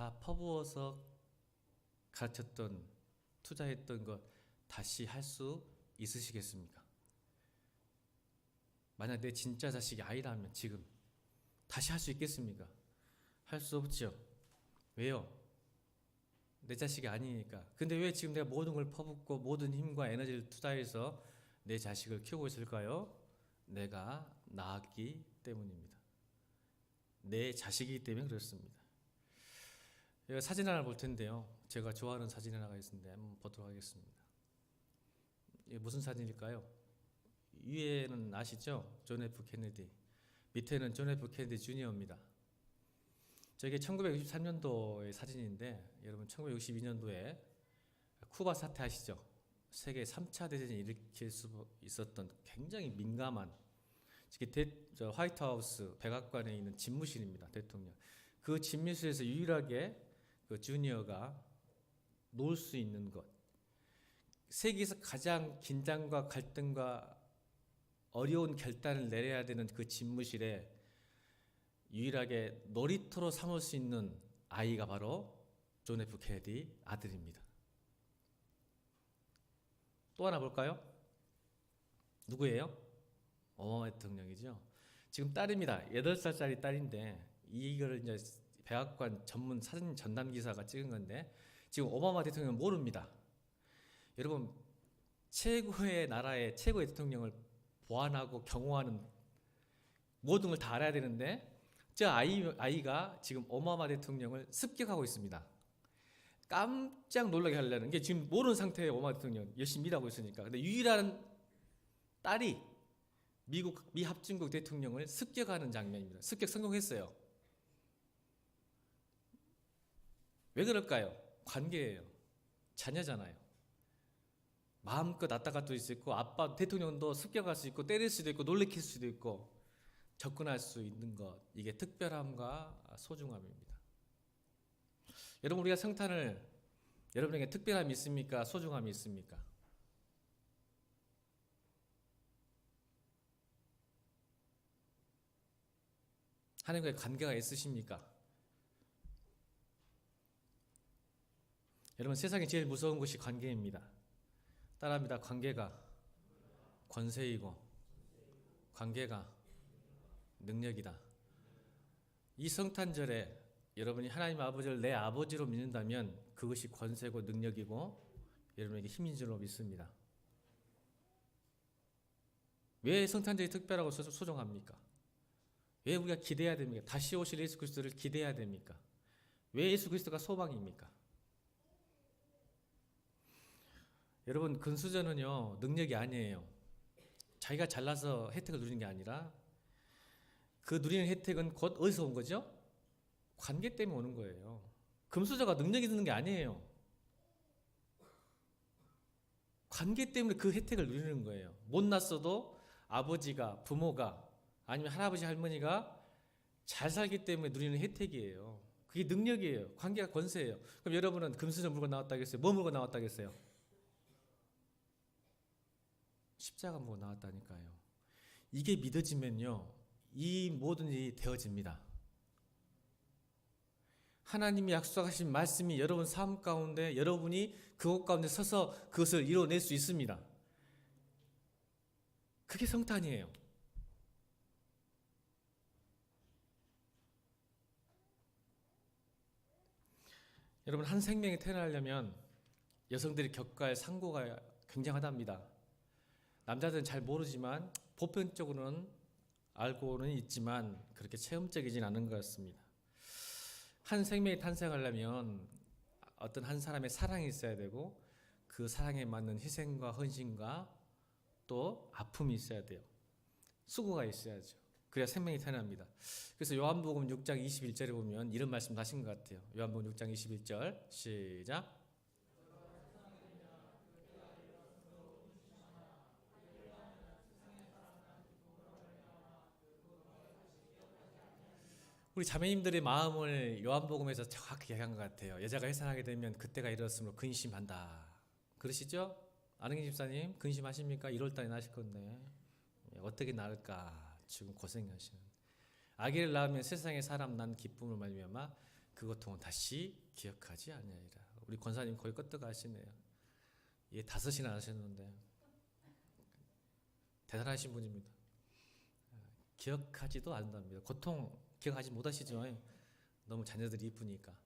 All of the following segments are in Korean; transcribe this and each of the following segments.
다 퍼부어서 가르쳤던, 투자했던 것 다시 할 수 있으시겠습니까? 만약 내 진짜 자식이 아이라면 지금 다시 할 수 있겠습니까? 할 수 없죠. 왜요? 내 자식이 아니니까. 근데 왜 지금 내가 모든 걸 퍼붓고 모든 힘과 에너지를 투자해서 내 자식을 키우고 있을까요? 내가 낳았기 때문입니다. 내 자식이기 때문에 그렇습니다. 제가 사진 하나 볼 텐데요. 제가 좋아하는 사진 하나가 있는데 한번 보도록 하겠습니다. 이게 무슨 사진일까요? 위에는 아시죠? 존 F 케네디. 밑에는 존 F 케네디 주니어입니다. 저게 1963년도의 사진인데, 여러분 1962년도에 쿠바 사태 아시죠? 세계 3차 대전이 일으킬 수 있었던 굉장히 민감한, 화이트하우스 백악관에 있는 집무실입니다. 대통령. 그 집무실에서 유일하게 그 주니어가 놀 수 있는 것, 세계에서 가장 긴장과 갈등과 어려운 결단을 내려야 되는 그 집무실에 유일하게 놀이터로 삼을 수 있는 아이가 바로 존 F 케네디 아들입니다. 또 하나 볼까요? 누구예요? 오바마 대통령이죠. 지금 딸입니다. 8살짜리 딸인데, 이걸 이제 백악관 전문 사진 전담 기사가 찍은 건데, 지금 오바마 대통령은 모릅니다. 여러분, 최고의 나라의 최고의 대통령을 보완하고 경호하는 모든 걸 다 알아야 되는데, 저 아이가 지금 오바마 대통령을 습격하고 있습니다. 깜짝 놀라게 하려는 게, 지금 모르는 상태의 오바마 대통령 열심히 일하고 있으니까. 근데 유일한 딸이 미 합중국 대통령을 습격하는 장면입니다. 습격 성공했어요. 왜 그럴까요? 관계예요. 자녀잖아요. 마음껏 왔다 갔다 할 수 있고, 아빠 대통령도 습격할 수 있고, 때릴 수도 있고, 놀래킬 수도 있고, 접근할 수 있는 것, 이게 특별함과 소중함입니다. 여러분, 우리가 성탄을, 여러분에게 특별함이 있습니까? 소중함이 있습니까? 하나님과의 관계가 있으십니까? 여러분, 세상에 제일 무서운 것이 관계입니다. 따라합니다. 관계가 권세이고 관계가 능력이다. 이 성탄절에 여러분이 하나님 아버지를 내 아버지로 믿는다면 그것이 권세고 능력이고 여러분에게 힘인 줄로 믿습니다. 왜 성탄절이 특별하고 소중합니까? 왜 우리가 기대해야 됩니까? 다시 오실 예수 그리스도를 기대해야 됩니까? 왜 예수 그리스도가 소망입니까? 여러분, 근수저는요, 능력이 아니에요. 자기가 잘나서 혜택을 누리는 게 아니라, 그 누리는 혜택은 곧 어디서 온 거죠? 관계 때문에 오는 거예요. 금수저가 능력이 드는 게 아니에요. 관계 때문에 그 혜택을 누리는 거예요. 못났어도 아버지가, 부모가, 아니면 할아버지, 할머니가 잘 살기 때문에 누리는 혜택이에요. 그게 능력이에요. 관계가 권세예요. 그럼 여러분은 금수저 물고 나왔다겠어요? 뭐 물고 나왔다겠어요? 십자가 물고 나왔다니까요. 이게 믿어지면요, 이 모든 일이 되어집니다. 하나님이 약속하신 말씀이 여러분 삶 가운데, 여러분이 그것 가운데 서서 그것을 이뤄낼 수 있습니다. 그게 성탄이에요. 여러분, 한 생명이 태어나려면 여성들이 겪어야 할 상고가 굉장하답니다. 남자들은 잘 모르지만 보편적으로는 알고는 있지만 그렇게 체험적이진 않은 것 같습니다. 한 생명이 탄생하려면 어떤 한 사람의 사랑이 있어야 되고, 그 사랑에 맞는 희생과 헌신과 또 아픔이 있어야 돼요. 수고가 있어야죠. 그래야 생명이 태어납니다. 그래서 요한복음 6장 21절에 보면 이런 말씀 하신 것 같아요. 요한복음 6장 21절 시작. 우리 자매님들의 마음을 요한복음에서 정확히 얘기한 것 같아요. 여자가 해산하게 되면 그때가 이르렀으므로 근심한다. 그러시죠? 안흥희 집사님 근심하십니까? 1월달에 나실 건데 어떻게 나을까 지금 고생하시는. 아기를 낳으면 세상에 사람 난 기쁨을 말미암아 그 고통은 다시 기억하지 아니하리라. 우리 권사님 거의 끄떡하시네요. 예, 5이나 하셨는데 대단하신 분입니다. 기억하지도 않는답니다. 고통 기억하지 못하시죠? 너무 자녀들이 이쁘니까.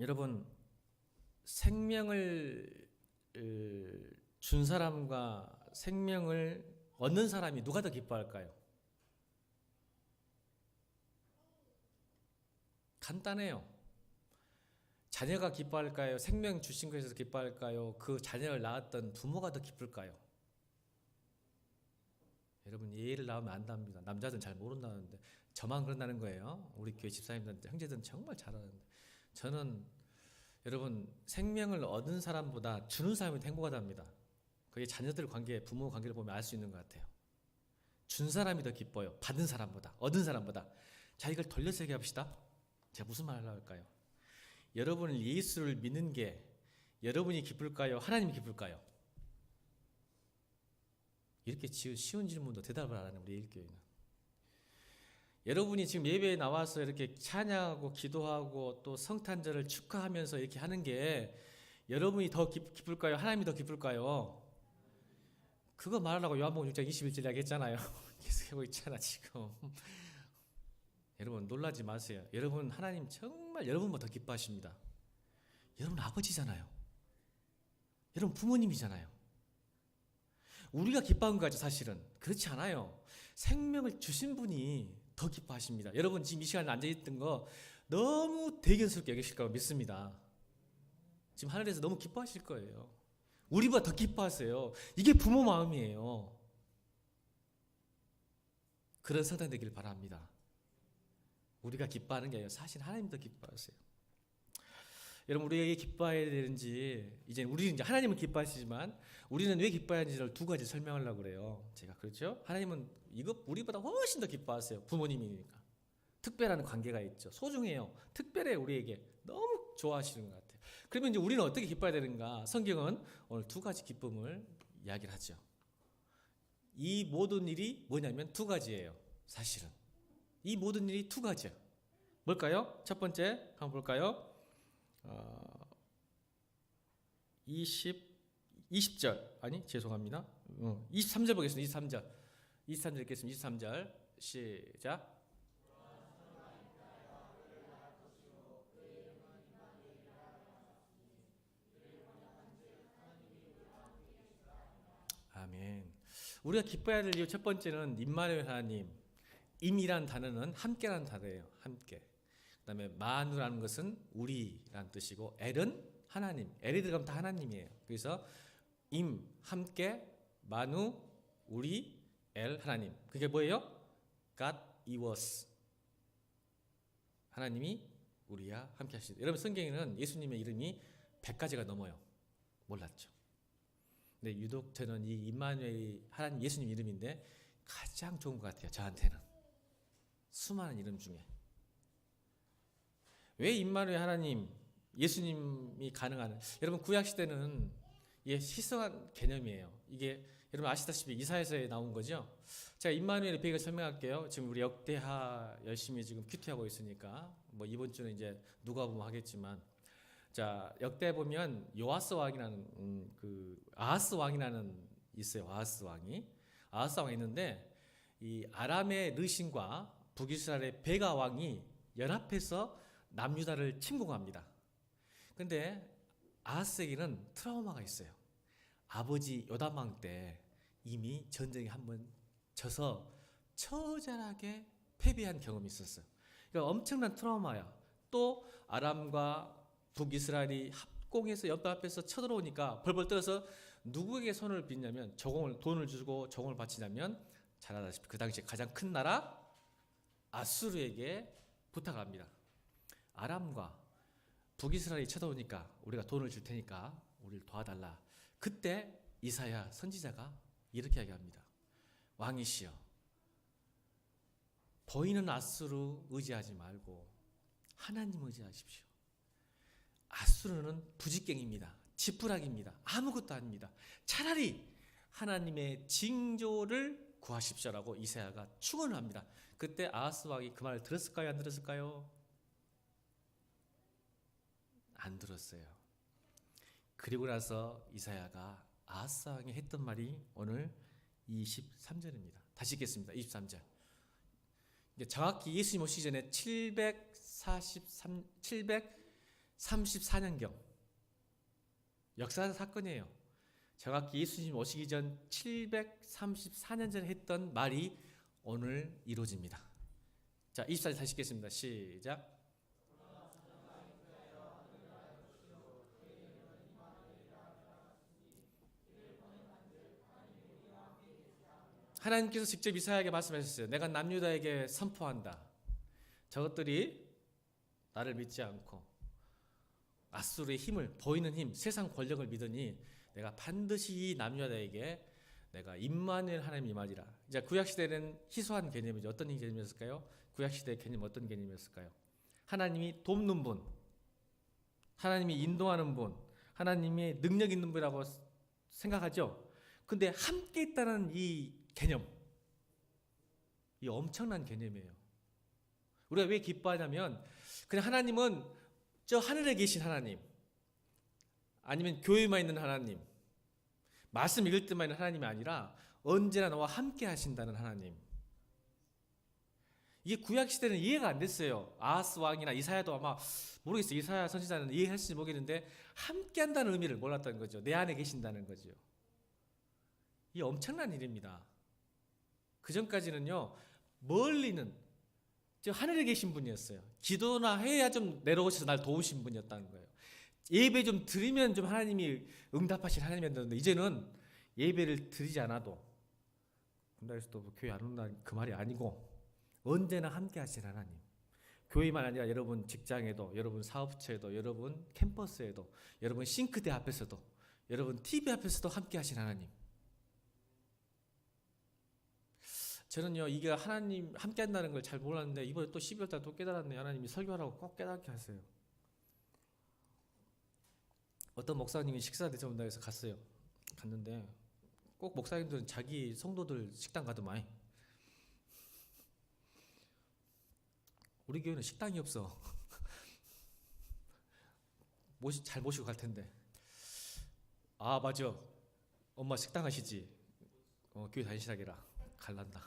여러분, 생명을 준 사람과 생명을 얻는 사람이 누가 더 기뻐할까요? 간단해요. 자녀가 기뻐할까요? 생명 주신 것에서 기뻐할까요? 그 자녀를 낳았던 부모가 더 기쁠까요? 여러분, 예를 나오면 안답니다. 남자들은 잘 모른다는데 저만 그런다는 거예요. 우리 교회 집사님들, 형제들은 정말 잘하는데, 저는 여러분, 생명을 얻은 사람보다 주는 사람이 더 행복하답니다. 그게 자녀들 관계, 부모 관계를 보면 알 수 있는 것 같아요. 준 사람이 더 기뻐요. 받은 사람보다, 얻은 사람보다. 자, 이걸 돌려서 얘기합시다. 제가 무슨 말을 하려고 할까요? 여러분은 예수를 믿는 게 여러분이 기쁠까요? 하나님이 기쁠까요? 이렇게 쉬운 질문도 대답을 안 하는 우리 일교회는. 여러분이 지금 예배에 나와서 이렇게 찬양하고 기도하고 또 성탄절을 축하하면서 이렇게 하는 게 여러분이 더 기쁠까요? 하나님이 더 기쁠까요? 그거 말하려고 요한복음 6장 21절 이야기했잖아요. 계속하고 있잖아 지금. 여러분 놀라지 마세요. 여러분 하나님 정말 여러분보다 더 기뻐하십니다. 여러분 아버지잖아요. 여러분 부모님이잖아요. 우리가 기뻐한 거죠 사실은. 그렇지 않아요. 생명을 주신 분이 더 기뻐하십니다. 여러분 지금 이 시간에 앉아있던 거 너무 대견스럽게 여기실 거라고 믿습니다. 지금 하늘에서 너무 기뻐하실 거예요. 우리보다 더 기뻐하세요. 이게 부모 마음이에요. 그런 성탄 되길 바랍니다. 우리가 기뻐하는 게 아니라 사실 하나님 더 기뻐하세요. 여러분 우리에게 기뻐해야 되는지, 이제 우리는 이제 하나님은 기뻐하시지만 우리는 왜 기뻐해야 하는지를 두 가지 설명하려고 그래요. 제가 그렇죠? 하나님은 이거 우리보다 훨씬 더 기뻐하세요. 부모님이니까. 특별한 관계가 있죠. 소중해요. 특별해요. 우리에게 너무 좋아하시는 것 같아요. 그러면 이제 우리는 어떻게 기뻐해야 되는가? 성경은 오늘 두 가지 기쁨을 이야기를 하죠. 이 모든 일이 뭐냐면 두 가지예요. 사실은 이 모든 일이 두 가지예요. 뭘까요? 첫 번째 한번 볼까요? 20절 아니 죄송합니다. 23절 보겠습니다. 23절 읽겠습니다. 23절 시작. 아멘. 우리가 기뻐해야 될 이유 첫 번째는 임마누엘 하나님. 임이란 단어는 함께라는 단어예요. 함께. 그다음에 마누라는 것은 우리란 뜻이고 엘은 하나님. 엘이 들어가면 다 하나님이에요. 그래서 임 함께, 마누 우리, 엘 하나님. 그게 뭐예요? God is. 하나님이 우리와 함께 하시다. 여러분 성경에는 예수님의 이름이 100가지가 넘어요. 몰랐죠? 근데 유독 저는 이 임마누엘이 하나님 예수님 이름인데 가장 좋은 것 같아요. 저한테는. 수많은 이름 중에. 왜 임마누엘 하나님 예수님이 가능한? 여러분 구약 시대는 이게 희성한 개념이에요. 이게 여러분 아시다시피 이사야서에 나온 거죠. 제가 임마누엘의 배경을 설명할게요. 지금 우리 역대하 열심히 지금 큐티하고 있으니까 뭐 이번 주는 이제 누가 보면 하겠지만, 자 역대 보면 요아스 왕이라는 아하스 왕이라는 있어요. 아하스 왕이 있는데 이 아람의 르신과 북이스라엘의 베가 왕이 연합해서 남유다를 침공합니다. 그런데 아하스에게는 트라우마가 있어요. 아버지 요담 왕 때 이미 전쟁에 한번 져서 처절하게 패배한 경험이 있었어요. 그러니까 엄청난 트라우마야. 또 아람과 북이스라엘이 합공해서 연합해서 쳐들어오니까 벌벌 떨어서 누구에게 손을 빚냐면 돈을 주고 정을 바치냐면 잘 알다시피 그 당시에 가장 큰 나라 아수르에게 부탁합니다. 아람과 북이스라엘이 쳐들어오니까 우리가 돈을 줄 테니까 우리를 도와달라. 그때 이사야 선지자가 이렇게 이야기합니다. 왕이시여, 보이는 아수르 의지하지 말고 하나님 의지하십시오. 아수르는 부직갱입니다. 지푸라기입니다. 아무것도 아닙니다. 차라리 하나님의 징조를 구하십시오라고 이사야가 축원을 합니다. 그때 아하스 왕이 그 말을 들었을까요? 안 들었을까요? 안 들었어요. 그리고 나서 이사야가 아하스 왕이 했던 말이 오늘 23절입니다. 다시 읽겠습니다. 23절. 정확히 예수님 오시기 전에 734년경 역사 사건이에요. 정확히 예수님 오시기 전 734년 전에 했던 말이 오늘 이루어집니다. 자, 24절 다시 읽겠습니다. 시작. 하나님께서 직접 이사야에게 말씀하셨어요. 내가 남유다에게 선포한다. 저것들이 나를 믿지 않고 아수르의 힘을, 보이는 힘, 세상 권력을 믿으니 내가 반드시 이 남유다에게 내가 임마누엘 하나님 임하리라. 이제 구약 시대는 희소한 개념이죠. 어떤 개념이었을까요? 구약 시대의 개념 어떤 개념이었을까요? 하나님이 돕는 분, 하나님이 인도하는 분, 하나님이 능력 있는 분이라고 생각하죠. 근데 함께 있다는 이 개념, 이 엄청난 개념이에요. 우리가 왜 기뻐하냐면 그냥 하나님은 저 하늘에 계신 하나님, 아니면 교회만 있는 하나님, 말씀 읽을 때만 있는 하나님이 아니라 언제나 너와 함께 하신다는 하나님. 이게 구약 시대는 이해가 안 됐어요. 아하스 왕이나 이사야도 아마 모르겠어요. 이사야 선지자는 이해했을지 모르겠는데 함께 한다는 의미를 몰랐다는 거죠. 내 안에 계신다는 거죠. 이게 엄청난 일입니다. 그 전까지는요, 멀리는 저 하늘에 계신 분이었어요. 기도나 해야 좀 내려오셔서 날 도우신 분이었다는 거예요. 예배 좀 드리면 좀 하나님이 응답하실 하나님이었는데 이제는 예배를 드리지 않아도 군다에서도 교회 안 온다는 그 말이 아니고 언제나 함께 하실 하나님. 교회만 아니라 여러분 직장에도, 여러분 사업처에도, 여러분 캠퍼스에도, 여러분 싱크대 앞에서도, 여러분 TV 앞에서도 함께 하신 하나님. 저는요, 이게 하나님 함께 한다는 걸 잘 몰랐는데 이번에 또 12월 달 또 깨달았네요. 하나님이 설교하라고 꼭 깨닫게 하세요. 어떤 목사님이 식사 대접한다고 해서 갔어요. 갔는데 꼭 목사님들은 자기 성도들 식당 가더만. 우리 교회는 식당이 없어. 잘 모시고 갈 텐데. 아, 맞아. 엄마 식당 하시지. 교회 다니시라게라. 갈란다.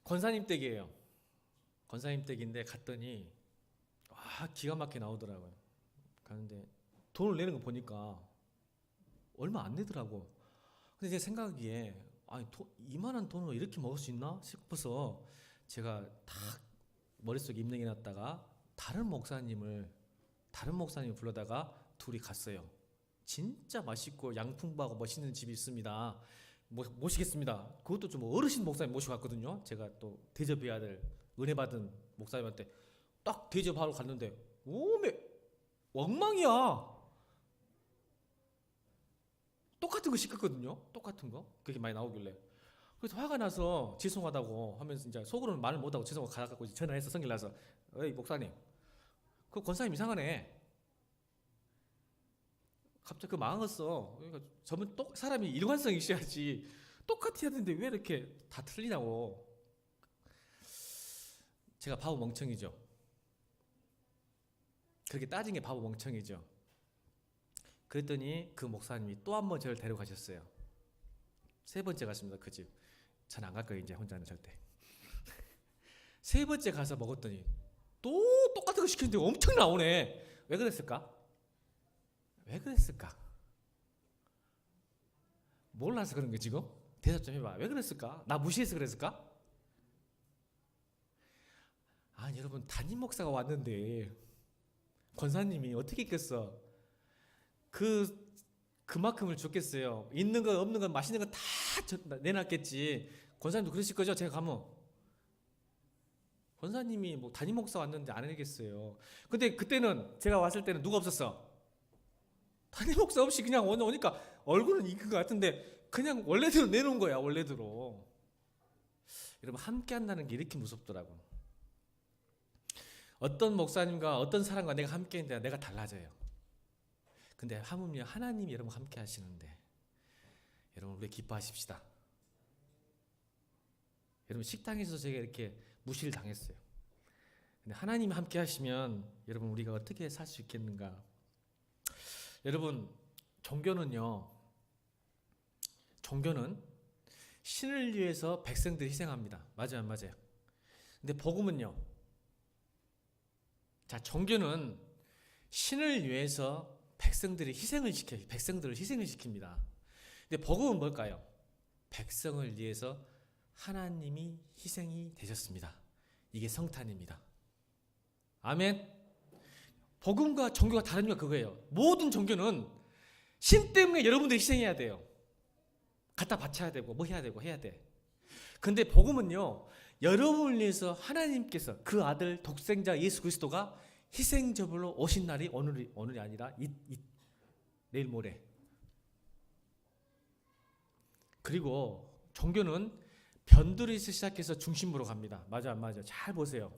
권사님 댁이에요. 권사님 댁인데 갔더니 기가 막히게 나오더라고요. 가는데 돈을 내는 거 보니까 얼마 안 내더라고. 근데 제 생각이에 이만한 돈으로 이렇게 먹을 수 있나 싶어서 제가 딱 머릿속에 입력해 놨다가 다른 목사님을 불러다가 둘이 갔어요. 진짜 맛있고 양풍부하고 멋있는 집이 있습니다. 모시겠습니다. 그것도 좀 어르신 목사님 모시고 갔거든요. 제가 또 대접해야 될 은혜 받은 목사님한테 딱 대접하러 갔는데 오메 엉망이야. 똑같은 거 시켰거든요. 똑같은 거 그게 많이 나오길래 그래서 화가 나서 죄송하다고 하면서 이제 속으로는 말을 못하고 죄송하고 가갖고 전화해서 성질 나서 어이 목사님 그 권사님 이상하네. 갑자기 그 망했어. 그러니까 저는 사람이 일관성이 있어야지 똑같이 해야 되는데 왜 이렇게 다 틀리냐고. 제가 바보 멍청이죠. 그렇게 따진 게 바보 멍청이죠. 그랬더니 그 목사님이 또 한 번 저를 데려가셨어요. 3번째 갔습니다. 그 집. 전 안 갈 거예요. 이제 혼자는 절대. 3번째 가서 먹었더니 또 똑같은 거 시켰는데 엄청 나오네. 왜 그랬을까? 몰라서 그런 거 지금? 대답 좀 해봐. 왜 그랬을까? 나 무시해서 그랬을까? 아니 여러분 담임 목사가 왔는데 권사님이 어떻게 있겠어? 그만큼을 줬겠어요. 있는 거 없는 거 맛있는 거 다 내놨겠지. 권사님도 그러실 거죠? 제가 가면 권사님이 뭐 담임 목사 왔는데 안 해겠어요. 근데 그때는 제가 왔을 때는 누가 없었어? 담임 목사 없이 그냥 오니까 얼굴은 익은 것 같은데 그냥 원래대로 내놓은 거야. 원래대로. 여러분 함께 한다는 게 이렇게 무섭더라고. 어떤 목사님과 어떤 사람과 내가 함께 했는데 내가 달라져요. 근데 하물며 하나님이 여러분 함께 하시는데 여러분 우리 기뻐하십시다. 여러분 식당에서 제가 이렇게 무시를 당했어요. 근데 하나님이 함께 하시면 여러분 우리가 어떻게 살 수 있겠는가? 여러분 종교는 신을 위해서 백성들이 희생합니다. 맞아요, 안 맞아요? 근데 복음은요. 자, 종교는 신을 위해서 백성들을 희생을 시킵니다. 근데 복음은 뭘까요? 백성을 위해서 하나님이 희생이 되셨습니다. 이게 성탄입니다. 아멘. 복음과 종교가 다른 이유가 그거예요. 모든 종교는 신 때문에 여러분들이 희생해야 돼요. 갖다 바쳐야 되고 뭐 해야 되고 해야 돼. 근데 복음은요, 여러분을 위해서 하나님께서 그 아들 독생자 예수 그리스도가 희생제물로 오신 날이 오늘이 아니라 내일 모레. 그리고 종교는 변두리에서 시작해서 중심으로 갑니다. 맞아 안 맞아? 잘 보세요.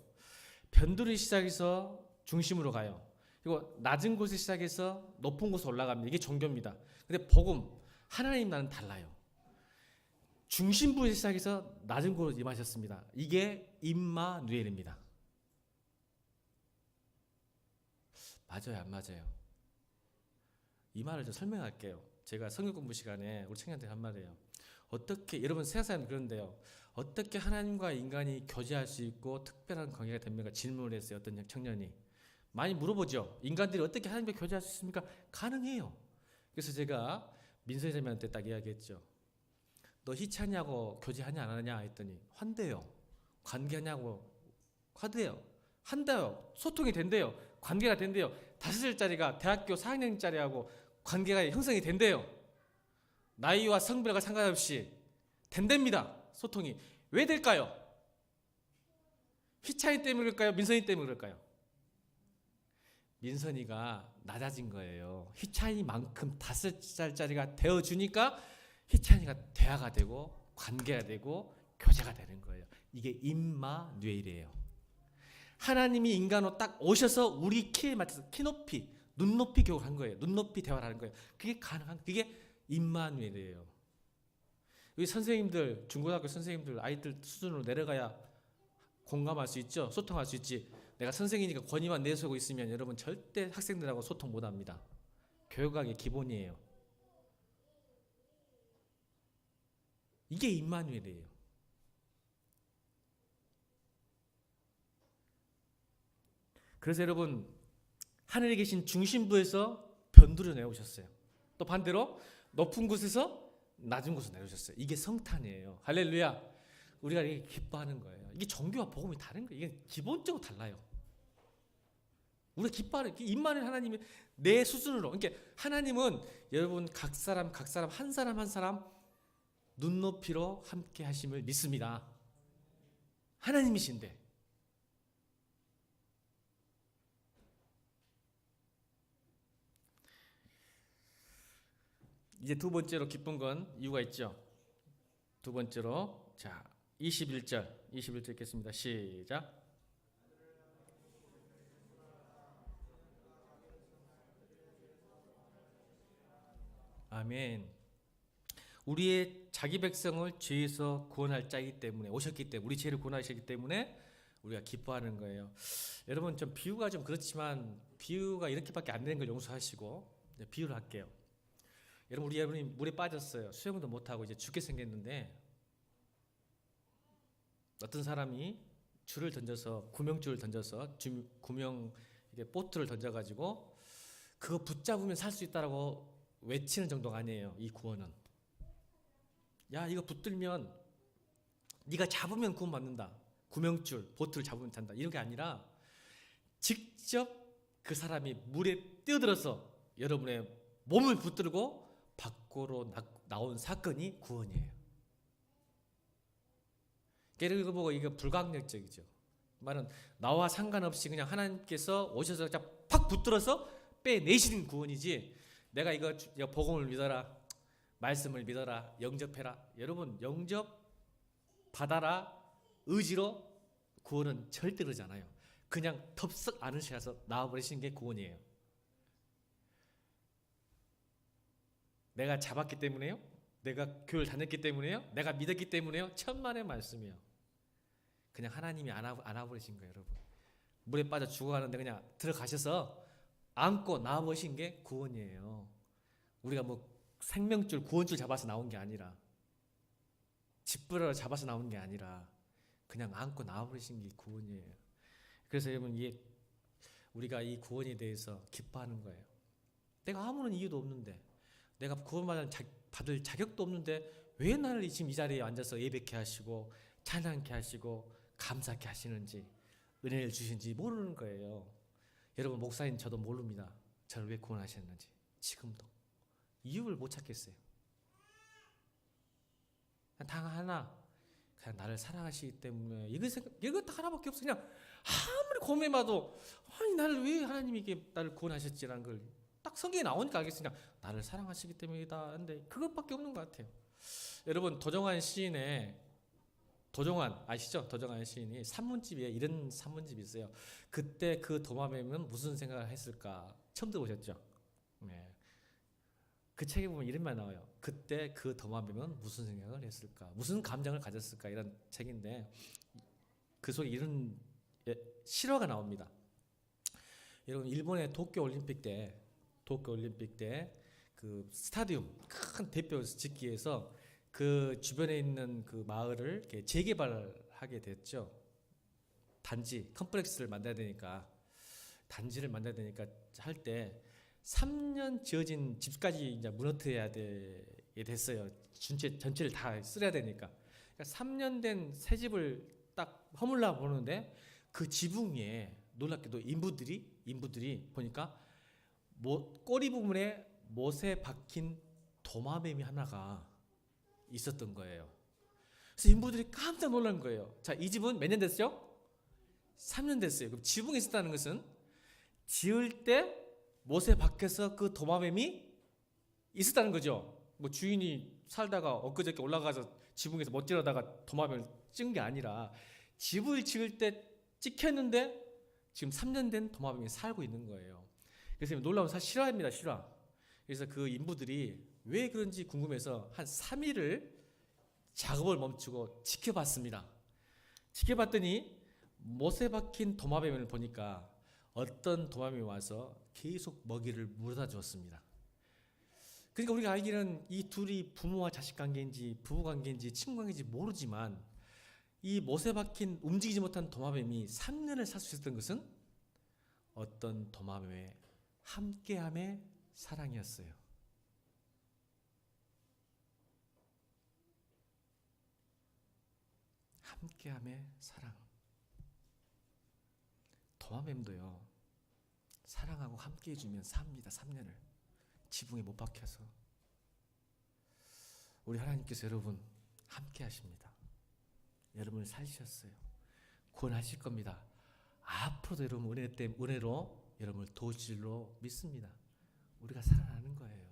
변두리 시작해서 중심으로 가요. 그리고 낮은 곳에 시작해서 높은 곳에 올라갑니다. 이게 종교입니다. 근데 복음, 하나님 나라는 달라요. 중심부에서 시작해서 낮은 곳으로 임하셨습니다. 이게 임마누엘입니다. 맞아요, 안 맞아요? 이 말을 좀 설명할게요. 제가 성경 공부 시간에 우리 청년한테 한 말이에요. 어떻게, 여러분 세상 사람 그런데요. 어떻게 하나님과 인간이 교제할 수 있고 특별한 관계가 됩니까? 질문을 했어요. 어떤 청년이. 많이 물어보죠. 인간들이 어떻게 하나님과 교제할 수 있습니까? 가능해요. 그래서 제가 민서님한테 딱 이야기했죠. 너 희찬이하고 교제하냐 안 하냐 했더니 한대요. 관계하냐고 하대요. 한대요. 소통이 된대요. 관계가 된대요. 5살짜리가 대학교 4학년짜리하고 관계가 형성이 된대요. 나이와 성별과 상관없이 된답니다. 소통이. 왜 될까요? 희찬이 때문에 그럴까요? 민선이 때문에 그럴까요? 민선이가 낮아진 거예요. 희찬이만큼 5살짜리가 되어주니까 희찬이가 대화가 되고 관계가 되고 교제가 되는 거예요. 이게 임마누엘이에요. 하나님이 인간으로 딱 오셔서 우리 키에 맞춰서 키높이, 눈높이 교육을 한 거예요. 눈높이 대화를 하는 거예요. 그게 가능한, 그게 임마누엘이에요. 우리 선생님들, 중고등학교 선생님들 아이들 수준으로 내려가야 공감할 수 있죠. 소통할 수 있지. 내가 선생이니까 권위만 내세우고 있으면 여러분 절대 학생들하고 소통 못합니다. 교육학의 기본이에요. 이게 임마누엘이에요. 그래서 여러분 하늘에 계신 중심부에서 변두를 내오셨어요. 또 반대로 높은 곳에서 낮은 곳으로 내려오셨어요. 이게 성탄이에요. 할렐루야. 우리가 이렇게 기뻐하는 거예요. 이게 종교와 복음이 다른 거예요. 이게 기본적으로 달라요. 우리가 기뻐하는 임마누엘 하나님이 내 수준으로. 그러니까 하나님은 여러분 각 사람 한 사람 눈높이로 함께 하심을 믿습니다. 하나님이신데. 이제 두 번째로 기쁜 건 이유가 있죠. 두 번째로 자 21절 읽겠습니다. 시작. 아멘. 우리의 자기 백성을 죄에서 구원할 자이기 때문에 오셨기 때문에 우리 죄를 구원하셨기 때문에 우리가 기뻐하는 거예요. 여러분 좀 비유가 좀 그렇지만 비유가 이렇게밖에 안 되는 걸 용서하시고 비유를 할게요. 여러분이 물에 빠졌어요. 수영도 못하고 이제 죽게 생겼는데 어떤 사람이 구명줄을 던져서 구명 이게 보트를 던져가지고 그거 붙잡으면 살 수 있다라고 외치는 정도가 아니에요. 이 구원은. 야 이거 붙들면 네가 잡으면 구원받는다. 구명줄 보트를 잡으면 산다. 이런 게 아니라 직접 그 사람이 물에 뛰어들어서 여러분의 몸을 붙들고 밖으로 나온 사건이 구원이에요. 이거 보고 이거 불가항력적이죠. 말은 나와 상관없이 그냥 하나님께서 오셔서 팍 붙들어서 빼내시는 구원이지. 내가 이거 복음을 믿어라, 말씀을 믿어라, 영접해라. 여러분 영접 받아라 의지로 구원은 절대 그러지 않아요. 그냥 덥석 안으셔서 나와버리시는 게 구원이에요. 내가 잡았기 때문에요? 내가 교회를 다녔기 때문에요? 내가 믿었기 때문에요? 천만의 말씀이요. 그냥 하나님이 안아버리신 거예요, 여러분. 물에 빠져 죽어가는데 그냥 들어가셔서 안고 나와보신 게 구원이에요. 우리가 뭐 생명줄, 구원줄 잡아서 나온 게 아니라, 집부러를 잡아서 나온 게 아니라 그냥 안고 나와버리신 게 구원이에요. 그래서 여러분, 우리가 이 구원에 대해서 기뻐하는 거예요. 내가 아무런 이유도 없는데, 내가 구원받을 자격도 없는데 왜 나를 지금 이 자리에 앉아서 예배케 하시고 찬양케 하시고 감사케 하시는지, 은혜를 주신지 모르는 거예요. 여러분, 목사님 저도 모릅니다. 저를 왜 구원하셨는지. 지금도 이유를 못 찾겠어요. 당 하나, 그냥 나를 사랑하시기 때문에, 이거 딱 하나밖에 없어. 그냥 아무리 고민해봐도, 아니 나를 왜 하나님이 이게 나를 구원하셨지라는 걸 딱 성경에 나오니까 알겠으니까, 나를 사랑하시기 때문이다. 근데 그것밖에 없는 것 같아요. 여러분, 도정환 시인의, 도정환 아시죠? 도정환 시인이 산문집에 이런 산문집이 있어요. 그때 그 도마뱀은 무슨 생각을 했을까? 처음 들어보셨죠? 네. 그 책에 보면 이런 말 나와요. 그때 그 도마뱀은 무슨 생각을 했을까? 무슨 감정을 가졌을까? 이런 책인데, 그 속에 이런 실화가 나옵니다. 여러분, 일본의 도쿄올림픽 때 그 스타디움, 큰 대표 짓기 위해서 그 주변에 있는 그 마을을 이렇게 재개발하게 됐죠. 단지, 컴플렉스를 만들어야 되니까, 단지를 만들어야 되니까 할 때 3년 지어진 집까지 이제 무너뜨려야 되게 됐어요. 전체를 다 쓸어야 되니까. 그러니까 3년 된 새 집을 딱 허물라 보는데, 그 지붕 위에 놀랍게도 인부들이 보니까 꼬리 부분에 못에 박힌 도마뱀이 하나가 있었던 거예요. 그래서 인부들이 깜짝 놀란 거예요. 자, 이 집은 몇 년 됐어요? 3년 됐어요. 그럼 지붕에 있었다는 것은 지을 때 못에 박혀서 그 도마뱀이 있었다는 거죠. 뭐 주인이 살다가 엊그저께 올라가서 지붕에서 못 지르다가 도마뱀을 찍은 게 아니라, 집을 지을 때 찍혔는데 지금 3년 된 도마뱀이 살고 있는 거예요. 그래서 놀라운 실화입니다, 실화. 그래서 그 인부들이 왜 그런지 궁금해서 한 3일을 작업을 멈추고 지켜봤습니다. 지켜봤더니 못에 박힌 도마뱀을 보니까 어떤 도마뱀이 와서 계속 먹이를 물어다 주었습니다. 그러니까 우리가 알기는 이 둘이 부모와 자식 관계인지 부부 관계인지 친구 관계인지 모르지만, 이 못에 박힌 움직이지 못한 도마뱀이 3년을 살 수 있었던 것은 어떤 도마뱀의 함께함의 사랑이었어요. 함께함의 사랑. 도마뱀도요, 사랑하고 함께 해주면 삽니다. 3년을 지붕에 못 박혀서. 우리 하나님께서 여러분 함께 하십니다. 여러분을 살리셨어요. 구원하실 겁니다. 앞으로도 여러분 은혜로 여러분을 도우실로 믿습니다. 우리가 살아나는 거예요.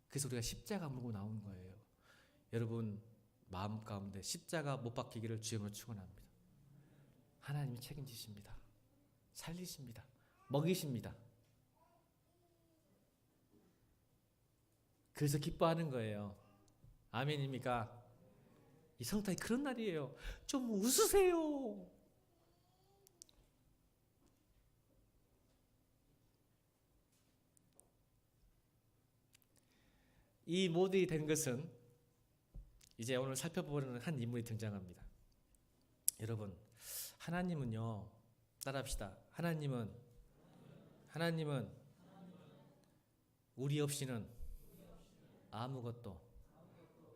그래서 우리가 십자가 물고 나온 거예요. 여러분 마음 가운데 십자가 못 박히기를 주님으로 축원합니다. 하나님이 책임지십니다. 살리십니다. 먹이십니다. 그래서 기뻐하는 거예요. 아멘입니까? 이 성탄이 그런 날이에요. 좀 웃으세요. 이 모델이 된 것은 이제 오늘 살펴보는 한 인물이 등장합니다. 여러분, 하나님은요, 따라합시다. 하나님은 우리 없이는 아무것도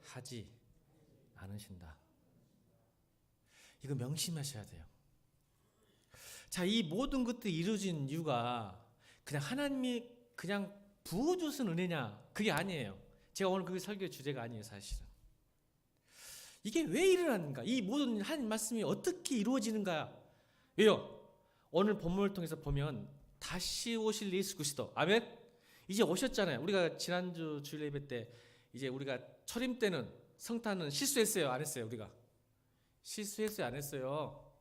하지 않으신다. 이거 명심하셔야 돼요. 자, 이 모든 것들이 이루어진 이유가 그냥 하나님이 그냥 부어주신 은혜냐, 그게 아니에요. 제가 오늘 그 설교의 주제가 아니에요, 사실은. 이게 왜 일어나는가? 이 모든 하나님 말씀이 어떻게 이루어지는가? 왜요? 오늘 본문을 통해서 보면 다시 오실 예수 그리스도, 아멘? 이제 오셨잖아요. 우리가 지난주 주일 예배 때 이제 우리가 초림 때는 성탄은 실수했어요, 안 했어요? 우리가 실수했어요, 안 했어요?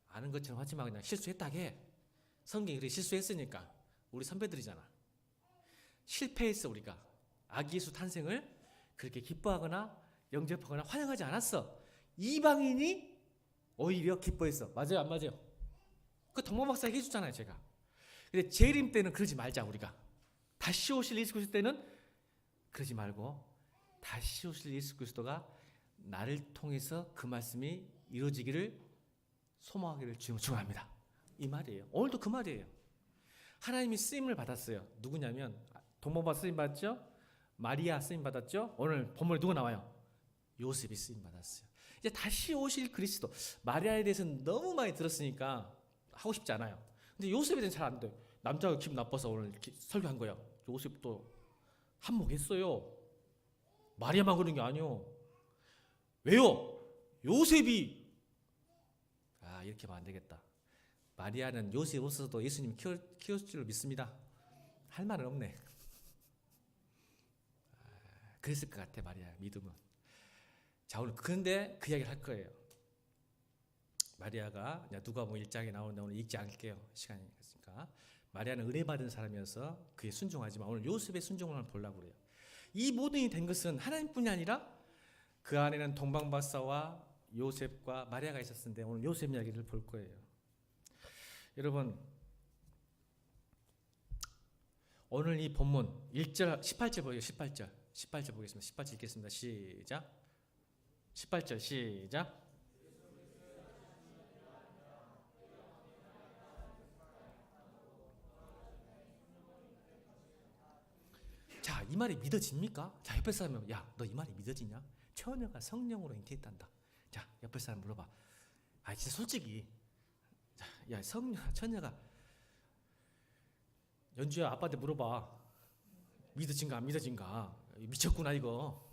아는 것처럼 하지 마. 그냥 실수했다게. 성경이 그래, 실수했으니까. 우리 선배들이잖아. 실패했어. 우리가 아기 예수 탄생을 그렇게 기뻐하거나 영접하거나 환영하지 않았어. 이방인이 오히려 기뻐했어. 맞아요, 안 맞아요? 그 동방 박사가 해줬잖아요, 제가. 근데 재림 때는 그러지 말자. 우리가 다시 오실 예수 그리스도 때는 그러지 말고, 다시 오실 예수 그리스도가 나를 통해서 그 말씀이 이루어지기를 소망하기를 주님을 축원합니다. 이 말이에요. 오늘도 그 말이에요. 하나님이 쓰임을 받았어요. 누구냐면 동방박사 쓰임 받았죠? 마리아 쓰임 받았죠? 오늘 본문에 누가 나와요? 요셉이 쓰임 받았어요. 이제 다시 오실 그리스도. 마리아에 대해서는 너무 많이 들었으니까 하고 싶지 않아요. 근데 요셉에 대해서는 잘 안 돼. 남자가 기분 나빠서 오늘 설교한 거야. 요셉도 한몫했어요. 마리아만 그런 게 아니요. 왜요? 요셉이 이렇게 하면 안 되겠다. 마리아는 요셉 없어도 예수님 키웠을 줄 믿습니다. 할 말은 없네. 그랬을 것 같아. 마리아 믿음은. 자, 오늘 그런데 그 이야기를 할 거예요. 마리아가 누가복음 1장에 나오는데 오늘 읽지 않을게요. 시간이 있으니까. 마리아는 은혜받은 사람이어서 그에 순종하지만 오늘 요셉의 순종을 한번 보려고 그래요. 이 모든 일이 된 것은 하나님뿐이 아니라 그 안에는 동방박사와 요셉과 마리아가 있었는데 오늘 요셉 이야기를 볼 거예요. 여러분, 오늘 이 본문 1절 18절 보세요. 18절 보겠습니다. 18절 읽겠습니다. 시작. 18절 시작. 자, 이 말이 믿어집니까? 자, 옆에 사람은 야, 너 이 말이 믿어지냐? 처녀가 성령으로 잉태했단다. 자, 옆에 사람 물어봐. 진짜 솔직히, 자, 야, 처녀가 연주야, 아빠한테 물어봐. 믿어진가 안 믿어진가? 미쳤구나 이거.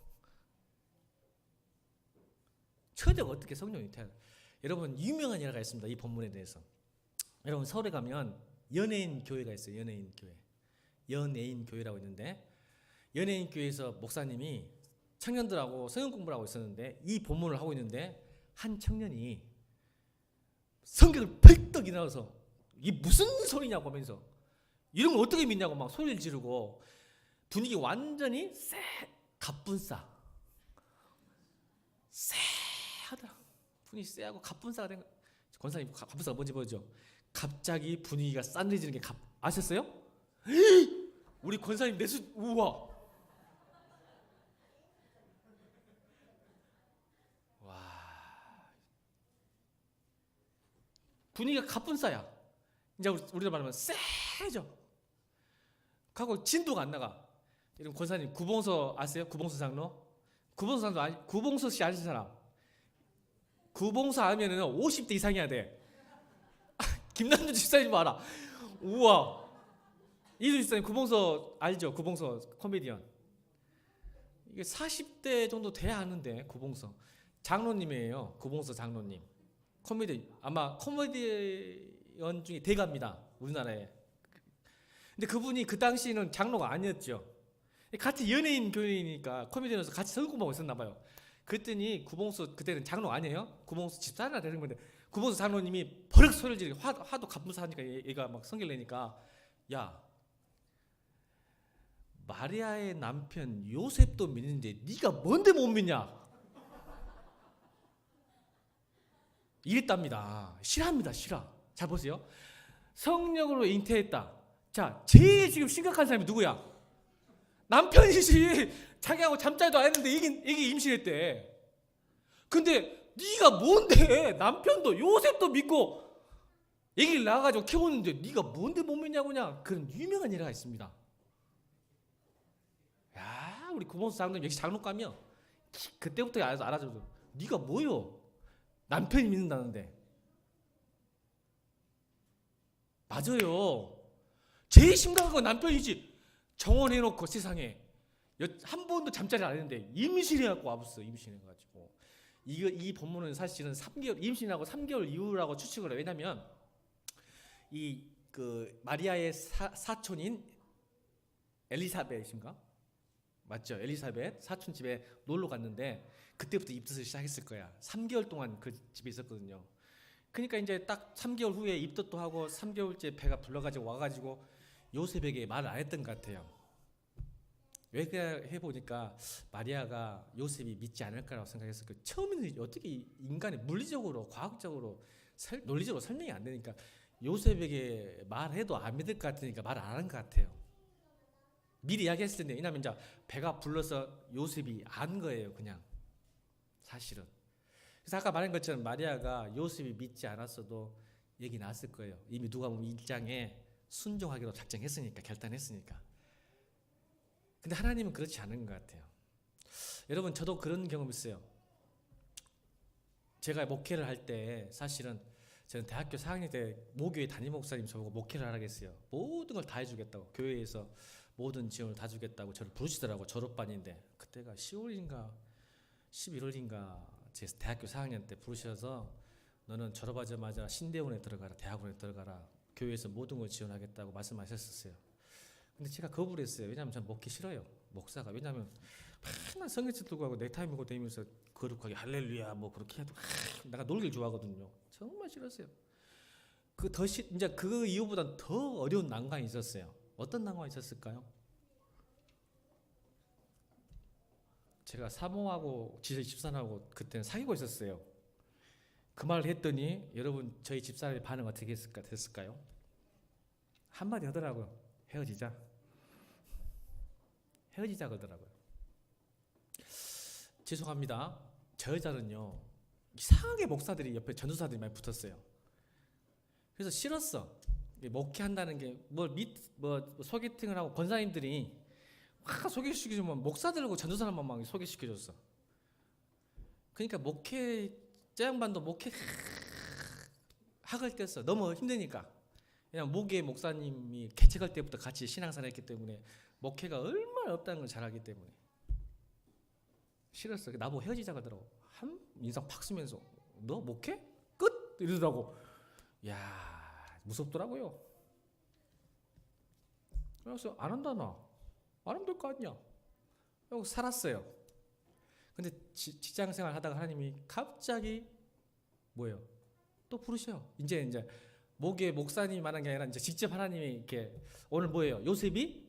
처녀가 어떻게 성령 잉태? 여러분, 유명한 예가 있습니다. 이 본문에 대해서. 여러분, 서울에 가면 연예인 교회가 있어요. 연예인 교회라고 있는데, 연예인 교회에서 목사님이 청년들하고 성경 공부를 하고 있었는데 이 본문을 하고 있는데 한 청년이 성경을 펄떡 일어나서 이게 무슨 소리냐고 하면서 이런 걸 어떻게 믿냐고 막 소리를 지르고 분위기 완전히 갑분싸 쎄하더라. 분위기 쎄하고 갑분싸가 된 거. 권사님, 갑분싸가 뭔지 보죠? 갑자기 분위기가 싸늘해지는 게 아셨어요? 우리 권사님 우와. 분위기가 갑분싸야. 이제 우리가 말하면 쎄죠. 하고 진도가 안 나가. 이런 권사님, 구봉서 아세요? 구봉서 장로? 구봉서 장로 구봉서 씨 아시는 사람? 구봉서 알면은 50대 이상이어야 돼. 김남준 집사님 알아. 우와. 이준 집사님 구봉서 알죠? 구봉서 코미디언. 이게 40대 정도 돼야 하는데 구봉서 장로님이에요. 구봉서 장로님. 아마 코미디언 중에 대가입니다. 우리나라에. 근데 그분이 그 당시에는 장로가 아니었죠. 같이 연예인 교회니까 코미디언에서 같이 성경 공부하고 있었나 봐요. 그랬더니 구봉수, 그때는 장로 아니에요? 구봉수 집사나 되는 건데 구봉수 장로님이 버럭 소리를 지르고 하도 갑분싸하니까 얘가 막 성질 내니까 야, 마리아의 남편 요셉도 믿는데 네가 뭔데 못 믿냐? 이랬답니다. 싫어합니다. 잘 보세요. 성령으로 잉태했다. 자, 제일 지금 심각한 사람이 누구야? 남편이지. 자기하고 잠자리도 안 했는데 이게 임신했대. 근데 네가 뭔데? 남편도 요셉도 믿고 애기를 낳아가지고 키우는데 네가 뭔데 못 믿냐고 그냥. 그런 유명한 예가 있습니다. 야, 우리 구본수 장로님 역시 장로감이요. 그때부터 알아줘도 네가 뭐요? 남편이 믿는다는데. 맞아요. 제일 심각한 건 남편이지. 정혼해놓고 세상에 한 번도 잠자리 안 했는데 임신해갖고 와봤어. 임신해가지고 이 본문은 사실은 3개월 임신하고 3개월 이후라고 추측을 해요. 왜냐면 그 마리아의 사촌인 엘리사벳인가? 맞죠? 엘리사벳 사촌 집에 놀러 갔는데 그때부터 입덧을 시작했을 거야. 3개월 동안 그 집에 있었거든요. 그러니까 이제 딱 3개월 후에 입덧도 하고 3개월째 배가 불러가지고 와가지고 요셉에게 말을 안 했던 것 같아요. 왜 그래 해보니까 마리아가 요셉이 믿지 않을 거라고 생각했을 거예요. 처음에는 어떻게 인간이 물리적으로 과학적으로 논리적으로 설명이 안 되니까 요셉에게 말해도 안 믿을 것 같으니까 말 안 한 것 같아요. 미리 이야기했을 텐데, 왜냐면 이제 배가 불러서 요셉이 안 거예요, 그냥 사실은. 그래서 아까 말한 것처럼 마리아가 요셉이 믿지 않았어도 얘기 나왔을 거예요. 이미 누가복음 1장에 순종하기로 작정했으니까, 결단했으니까. 근데 하나님은 그렇지 않은 것 같아요. 여러분, 저도 그런 경험 있어요. 제가 목회를 할 때 사실은 저는 대학교 4학년 때 모교회 담임 목사님 저보고 목회를 하라고 했어요. 모든 걸 다 해주겠다고, 교회에서 모든 지원을 다 주겠다고 저를 부르시더라고. 졸업반인데 그때가 10월인가 11월인가 제 대학교 4학년 때 부르셔서 너는 졸업하자마자 신대원에 들어가라, 대학원에 들어가라, 교회에서 모든 걸 지원하겠다고 말씀하셨었어요. 근데 제가 거부를 했어요. 왜냐하면 저는 먹기 싫어요, 목사가. 왜냐하면 맨날 성경책 들고 하고 넥타이 메고 다니면서 거룩하게 할렐루야 뭐 그렇게 해도 내가 놀길 좋아하거든요. 정말 싫었어요. 이제 그 이후보다 더 어려운 난관이 있었어요. 어떤 난관이 있었을까요? 제가 사모하고 집사람하고 그때는 사귀고 있었어요. 그 말을 했더니 여러분, 저희 집사람의 반응 어떻게 됐을까요? 한마디 하더라고요. 헤어지자 그러더라고요. 죄송합니다. 저 여자는요, 이상하게 목사들이 옆에 전도사들이 많이 붙었어요. 그래서 싫었어. 목회한다는 게 뭐 소개팅을 하고 권사님들이 막 소개시켜주면 목사들하고 전도사람만 막 소개시켜줬어. 그러니까 저 양반도 목회 학을 뗐어. 너무 힘드니까. 그냥 모계 목사님이 개척할 때부터 같이 신앙생활 했기 때문에 목회가 얼마나 없다는 걸 잘 알기 때문에 싫었어. 나보고 헤어지자 그러더라고. 한 인상 팍 쓰면서 너 목회? 끝! 이러더라고. 야, 무섭더라고요. 그래서 안 한다, 나. 안 하면 될 거 아니야. 그리고 살았어요. 근데 직장생활 하다가 하나님이 갑자기 뭐예요? 또 부르셔요. 이제 목에 목사님이 말한 게 아니라 이제 직접 하나님이 이렇게, 오늘 뭐예요? 요셉이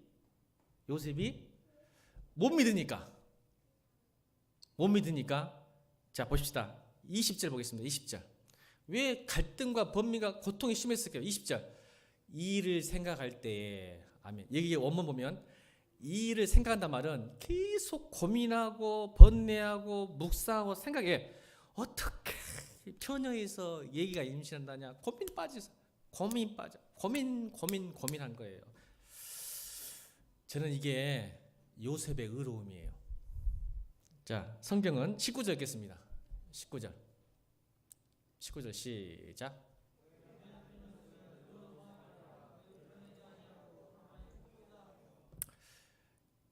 못 믿으니까 자 봅시다. 20절 보겠습니다. 20절. 왜 갈등과 번민과 고통이 심했을까요? 20절. 이 일을 생각할 때에, 아멘. 여기 원문 보면 이 일을 생각한단 말은 계속 고민하고 번뇌하고 묵상하고 생각해. 어떻게 처녀에서 얘기가 임신한다냐. 고민한 거예요. 저는 이게 요셉의 의로움이에요. 자, 성경은 19절 읽겠습니다. 19절 시작.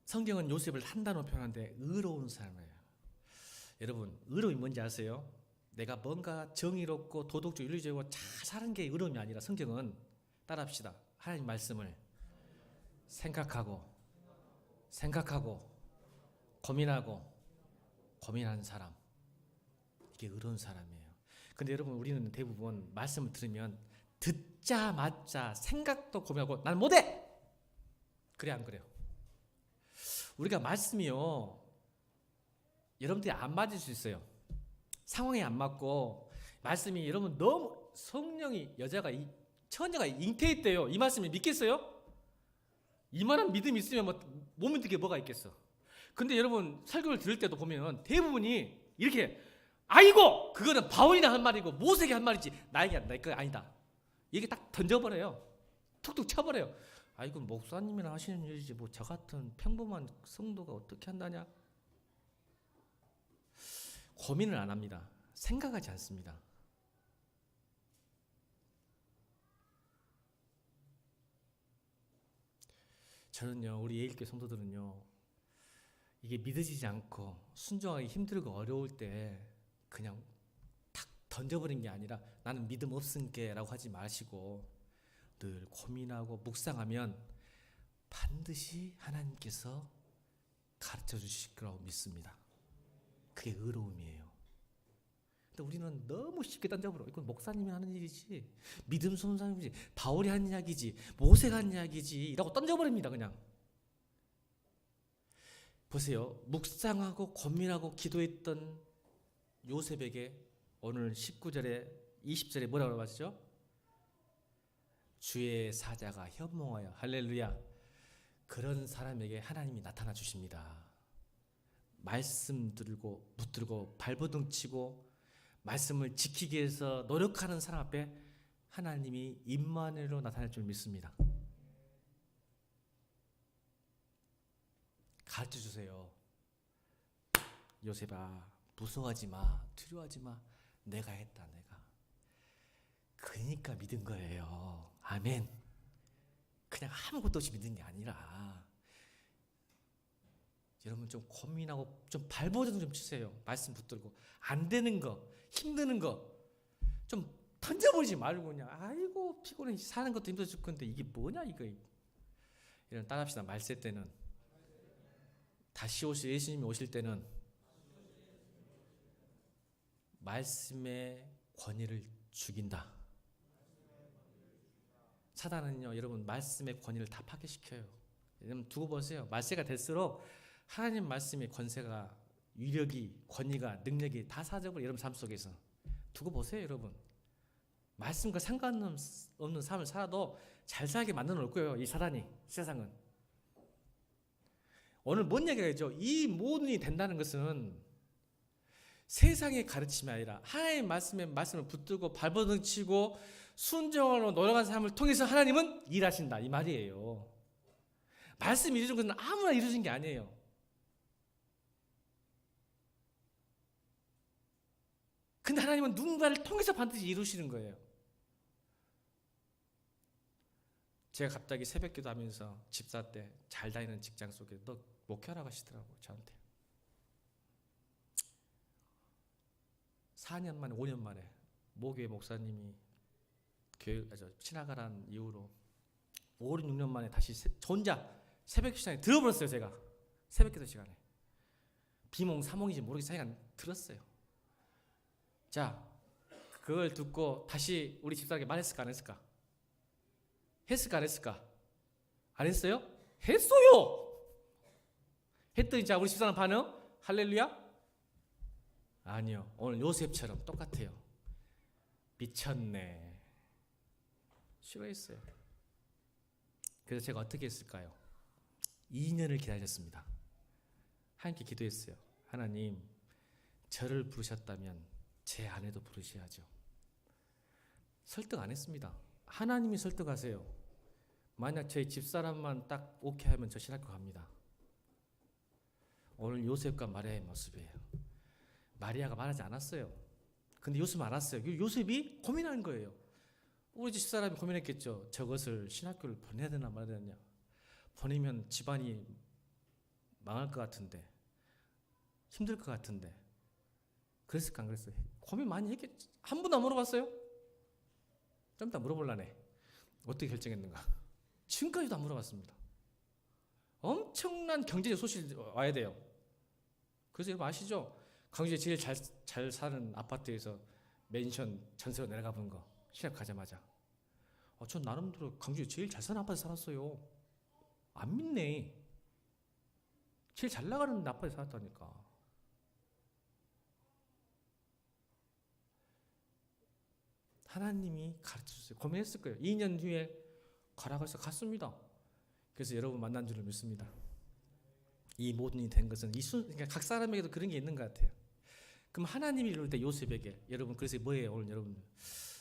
성경은 요셉을 한 단어 표현하는데 의로운 사람이에요. 여러분, 의로움이 뭔지 아세요? 내가 뭔가 정의롭고 도덕적 윤리적이고 잘 사는 게 의로움이 아니라, 성경은 따라합시다. 하나님 말씀을 생각하고 고민하는 사람, 이게 의로운 사람이에요. 근데 여러분, 우리는 대부분 말씀을 들으면 듣자마자 생각도 고민하고 난 못해! 그래 안 그래요? 우리가 말씀이요, 여러분들이 안 맞을 수 있어요. 상황이 안 맞고 말씀이, 여러분 너무 성령이, 처녀가 잉태했대요. 이 말씀을 믿겠어요? 이만한 믿음이 있으면 못 믿을 게 뭐가 있겠어. 근데 여러분, 설교를 들을 때도 보면 대부분이 이렇게, 아이고 그거는 바울이나 한 말이고 모세가 한 말이지 내 거 아니다. 이게 딱 던져버려요. 툭툭 쳐버려요. 아이고 목사님이나 하시는 일이지 뭐 저 같은 평범한 성도가 어떻게 한다냐. 고민을 안 합니다. 생각하지 않습니다. 저는요, 우리 예일교회 성도들은요, 이게 믿어지지 않고 순종하기 힘들고 어려울 때 그냥 탁 던져버린 게 아니라 나는 믿음 없은게라고 하지 마시고 늘 고민하고 묵상하면 반드시 하나님께서 가르쳐 주실 거라고 믿습니다. 그게 의로움이에요. 근데 우리는 너무 쉽게 던져버려. 이건 목사님이 하는 일이지, 믿음 선생님이지, 바울이 한 이야기지, 모세가 한 이야기지 이라고 던져버립니다. 그냥. 보세요. 묵상하고 고민하고 기도했던 요셉에게 오늘 19절에 20절에 뭐라고 말하죠? 주의 사자가 현몽하여, 할렐루야, 그런 사람에게 하나님이 나타나 주십니다. 말씀 들고 붙들고 발버둥 치고 말씀을 지키기 위해서 노력하는 사람 앞에 하나님이 임마누엘로 나타날 줄 믿습니다. 가르쳐 주세요. 요셉아, 무서워하지 마, 두려워하지 마. 내가 했다, 내가. 그러니까 믿은 거예요. 아멘. 그냥 아무것도 없이 믿는 게 아니라 여러분 좀 고민하고 좀 발버둥 좀 치세요. 말씀 붙들고 안 되는 거, 힘드는 거 좀 던져버리지 말고 그냥 아이고 피곤해, 사는 것도 힘들어 죽 건데 이게 뭐냐 이거. 이런 따라합시다. 말세 때는, 다시 오실 예수님이 오실 때는 말씀의 권위를 죽인다. 사단은요, 여러분 말씀의 권위를 다 파괴시켜요. 여러분 두고 보세요. 말세가 될수록 하나님 말씀의 권세가, 위력이, 권위가, 능력이 다 사라져버려요. 여러분 삶 속에서 두고 보세요. 여러분 말씀과 상관없는 삶을 살아도 잘 살게 만들어 놓을 거예요. 이 사단이, 세상은. 오늘 뭔 얘기가 있죠? 이 모든 일이 된다는 것은 세상의 가르침이 아니라 하나님의 말씀을 붙들고 발버둥 치고 순종으로 노력한 삶을 통해서 하나님은 일하신다, 이 말이에요. 말씀이 이루어진 것은 아무나 이루어진 게 아니에요. 근데 하나님은 누군가를 통해서 반드시 이루시는 거예요. 제가 갑자기 새벽 기도하면서 집사 때 잘 다니는 직장 속에 너 목회하라고 하시더라고요, 저한테. 4년 만에 5년 만에 모교회 목사님이 지나가란 이유로 5, 6년 만에 다시 저 혼자 새벽 시간에 들어버렸어요. 제가 새벽 기도 시간에 비몽 사몽인지 모르겠어요. 들었어요. 자, 그걸 듣고 다시 우리 집사에게 말했을까 안 했을까? 했을까 안 했을까? 안 했어요? 했어요. 했더니 자, 우리 집사람 반응? 할렐루야? 아니요. 오늘 요셉처럼 똑같아요. 미쳤네. 싫어했어요. 그래서 제가 어떻게 했을까요? 2년을 기다렸습니다. 하나님께 기도했어요. 하나님, 저를 부르셨다면 제 아내도 부르셔야죠. 설득 안 했습니다. 하나님이 설득하세요. 만약 저희 집사람만 딱 오케이 하면 저 신학교 갑니다. 오늘 요셉과 마리아의 모습이에요. 마리아가 말하지 않았어요. 근데 요셉은 알았어요. 요셉이 고민하는 거예요. 우리 집사람이 고민했겠죠. 저것을 신학교를 보내야 되나 말아야 되냐. 보내면 집안이 망할 것 같은데, 힘들 것 같은데. 그랬을까 안 그랬어요? 고민 많이 했겠죠. 한 번도 안 물어봤어요? 좀 이따 물어볼라네. 어떻게 결정했는가. 지금까지도 안 물어봤습니다. 엄청난 경제적 소식이 와야 돼요. 그래서 여러분 아시죠? 광주에 제일 잘 사는 아파트에서 맨션 전세로 내려가 본 거 시작하자마자 전 나름대로 광주에 제일 잘 사는 아파트에 살았어요. 안 믿네. 제일 잘 나가는 아파트에 살았다니까. 하나님이 가르쳐줬어요. 고민했을 거예요. 2년 뒤에 가라고 해서 갔습니다. 그래서 여러분 만난 줄을 믿습니다. 이 모든 일이 된 것은 그러니까 각 사람에게도 그런 게 있는 것 같아요. 그럼 하나님이 이룰 때 요셉에게, 여러분 그래서 뭐예요 오늘 여러분?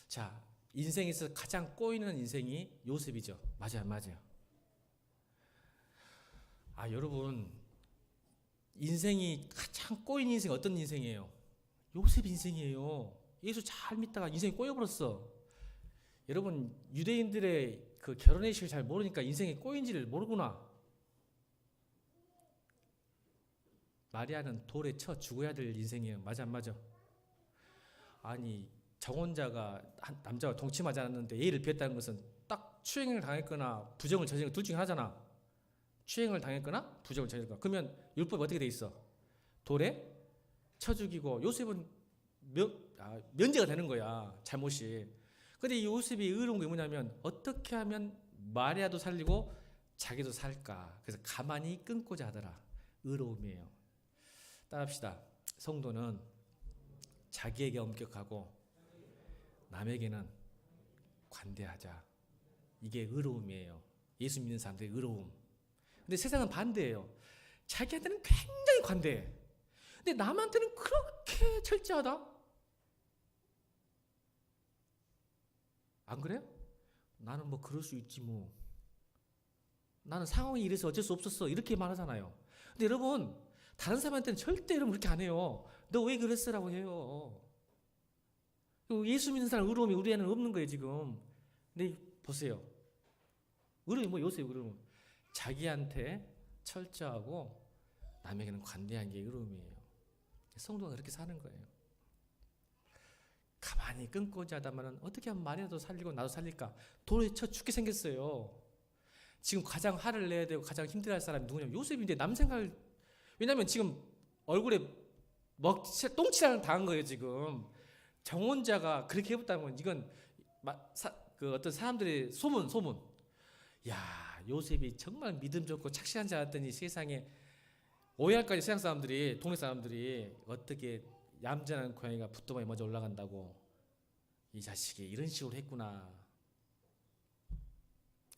자, 인생에서 가장 꼬이는 인생이 요셉이죠. 맞아요. 여러분 인생이 가장 꼬이는 인생이 어떤 인생이에요? 요셉 인생이에요. 예수 잘 믿다가 인생이 꼬여버렸어. 여러분 유대인들의 그 결혼의 식을 잘 모르니까 인생이 꼬인지를 모르구나. 마리아는 돌에 쳐 죽어야 될 인생이에요. 맞아 안 맞아? 아니 정혼자가 남자와 동침하지 않았는데 예의를 피했다는 것은 딱 추행을 당했거나 부정을 저지른 둘 중에 하나잖아. 추행을 당했거나 부정을 저지르거나. 그러면 율법이 어떻게 돼 있어? 돌에 쳐 죽이고. 요셉은 면제가 되는 거야, 잘못이. 근데 이 요셉이 의로운 게 뭐냐면 어떻게 하면 마리아도 살리고 자기도 살까. 그래서 가만히 끊고자 하더라. 의로움이에요. 따라합시다. 성도는 자기에게 엄격하고 남에게는 관대하자. 이게 의로움이에요. 예수 믿는 사람들의 의로움. 근데 세상은 반대예요. 자기한테는 굉장히 관대해. 근데 남한테는 그렇게 철저하다? 안 그래요? 나는 뭐 그럴 수 있지 뭐. 나는 상황이 이래서 어쩔 수 없었어. 이렇게 말하잖아요. 근데 여러분, 다른 사람한테는 절대 여러분 그렇게 안 해요. 너 왜 그랬어라고 해요. 예수 믿는 사람 의로움이 우리에는 없는 거예요 지금. 근데 보세요. 의로움이 뭐 요새 의로움. 자기한테 철저하고 남에게는 관대한 게 의로움이에요. 성도가 그렇게 사는 거예요. 가만히 끊고지 하다가는 어떻게 하면 말이라도 살리고 나도 살릴까? 돌에 쳐 죽게 생겼어요. 지금 가장 화를 내야 되고 가장 힘들어할 사람이 누구냐면 요셉인데 남 생각을, 왜냐면 지금 얼굴에 똥칠을 당한 거예요 지금. 정혼자가 그렇게 해봤다면 이건 그 어떤 사람들의 소문. 야, 요셉이 정말 믿음 좋고 착실한 자였더니 세상에 오해할까지 세상 사람들이, 동네 사람들이 어떻게 얌전한 고양이가 붓도마에 먼저 올라간다고, 이 자식이 이런 식으로 했구나.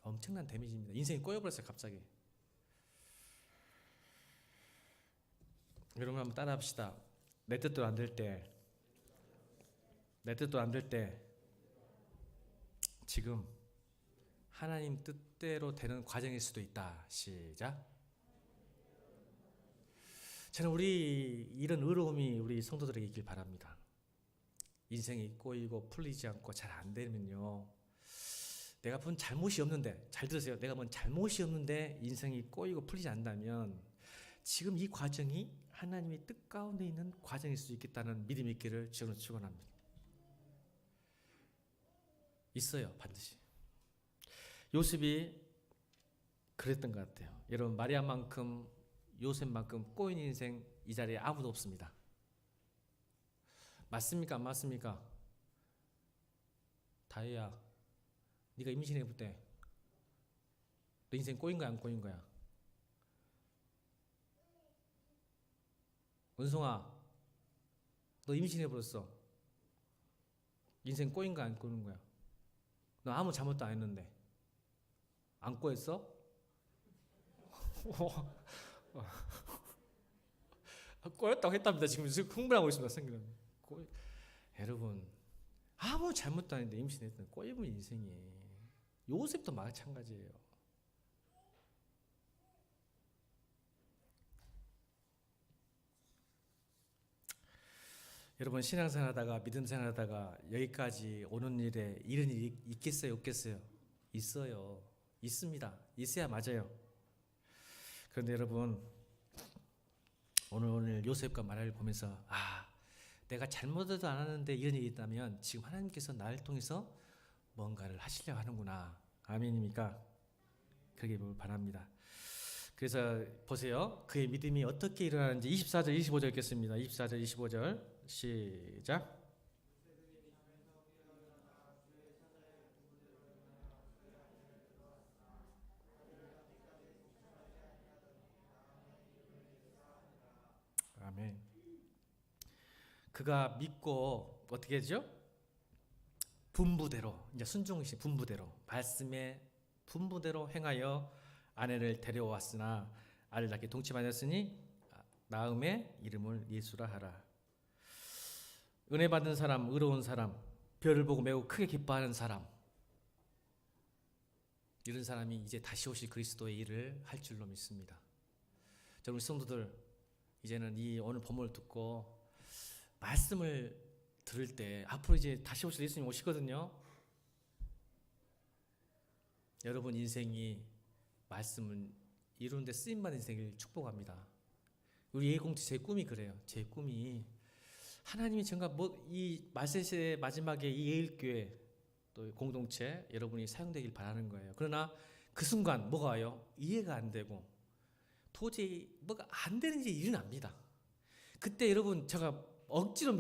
엄청난 데미지입니다. 인생이 꼬여버렸어요 갑자기. 여러분 한번 따라합시다. 내 뜻대로 안 될 때 지금 하나님 뜻대로 되는 과정일 수도 있다. 시작. 저는 이런 의로움이 우리 성도들에게 있길 바랍니다. 인생이 꼬이고 풀리지 않고 잘 안 되면요, 내가 본 잘못이 없는데, 잘 들으세요. 내가 본 잘못이 없는데 인생이 꼬이고 풀리지 않는다면 지금 이 과정이 하나님의 뜻 가운데 있는 과정일 수 있겠다는 믿음이 있기를 저는 축원합니다. 있어요, 반드시. 요셉이 그랬던 것 같아요. 여러분, 마리아만큼 요셉만큼 꼬인 인생 이 자리에 아무도 없습니다. 맞습니까? 안 맞습니까? 다혜야, 네가 임신해 볼 때 너 인생 꼬인 거야 안 꼬인 거야? 은송아, 너 임신해 버렸어. 인생 꼬인 거야 안 꼬인 거야? 너 아무 잘못도 안 했는데 안 꼬였어? 꼬였다고 했답니다. 지금 흥분하고 있습니다. 생기는. 여러분, 아무 잘못도 아닌데 임신했던 꼬이면 인생이에요. 요셉도 마찬가지예요. 여러분, 신앙생활하다가 믿음 생활하다가 여기까지 오는 일에 이런 일이 있겠어요, 없겠어요? 있어요. 있습니다. 있어야 맞아요. 그런데 여러분, 오늘 요셉과 마리아를 보면서 내가 잘못도 안 하는데 이런 일이 있다면 지금 하나님께서 나를 통해서 뭔가를 하시려고 하는구나. 아멘입니까? 그러게 바랍니다. 그래서 보세요. 그의 믿음이 어떻게 일어나는지 24절 25절 읽겠습니다. 24절 25절 시작. 아멘. 그가 믿고 어떻게 했죠? 분부대로, 이제 순종시 분부대로, 말씀의 분부대로 행하여 아내를 데려왔으나 아를 낳게 동침하였으니 나음의 이름을 예수라 하라. 은혜 받은 사람, 의로운 사람, 별을 보고 매우 크게 기뻐하는 사람, 이런 사람이 이제 다시 오실 그리스도의 일을 할 줄로 믿습니다. 자, 우리 성도들, 이제는 이 오늘 본문을 듣고 말씀을 들을 때 앞으로 이제 다시 오실 예수님 오시거든요. 여러분 인생이 말씀을 이루는데 쓰임받는 인생을 축복합니다. 우리 예공지 제 꿈이 그래요. 제 꿈이 하나님이 정말 이 말세시대 마지막에 이 예일교회 또 공동체 여러분이 사용되길 바라는 거예요. 그러나 그 순간 뭐가 와요? 이해가 안 되고 도저히 뭐가 안 되는 일이 일어납니다. 그때 여러분 제가 억지로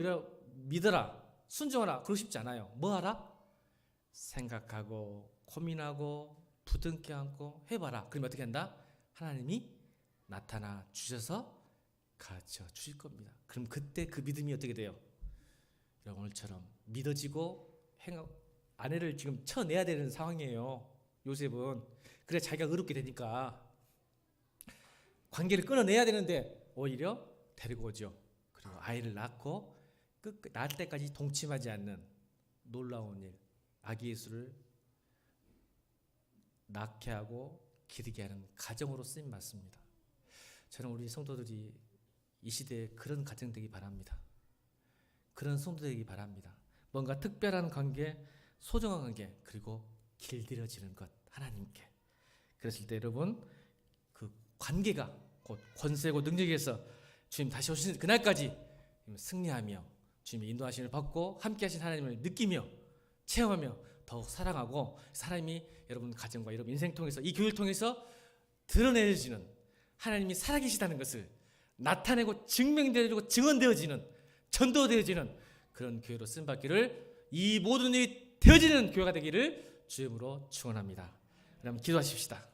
믿어라, 순종하라 그러고 싶지 않아요. 뭐 하라? 생각하고 고민하고 부둥켜 안고 해봐라. 그러면 어떻게 한다? 하나님이 나타나 주셔서 가르쳐 주실 겁니다. 그럼 그때 그 믿음이 어떻게 돼요? 여러분 오늘처럼 믿어지고 아내를 지금 쳐내야 되는 상황이에요. 요셉은. 그래 자기가 의롭게 되니까 관계를 끊어내야 되는데 오히려 데리고 오죠. 그리고 아이를 낳고 낳을 때까지 동침하지 않는 놀라운 일, 아기 예수를 낳게 하고 기르게 하는 가정으로 쓰임 받습니다. 저는 우리 성도들이 이 시대에 그런 가정 되기 바랍니다. 그런 성도 되기 바랍니다. 뭔가 특별한 관계, 소중한 관계, 그리고 길들여지는 것 하나님께. 그랬을 때 여러분 그 관계가 곧 권세고 능력에서 주님 다시 오시는 그날까지 승리하며 주님의 인도하심을 받고 함께하신 하나님을 느끼며 체험하며 더욱 사랑하고 사람이 여러분 가정과 여러분 인생 통해서 이 교회를 통해서 드러내지는 하나님이 살아계시다는 것을 나타내고 증명되어지고 증언되어지는 전도되어지는 그런 교회로 쓰임받기를 이 모든 일이 되어지는 교회가 되기를 주님으로 축원합니다. 그럼 기도하십시다.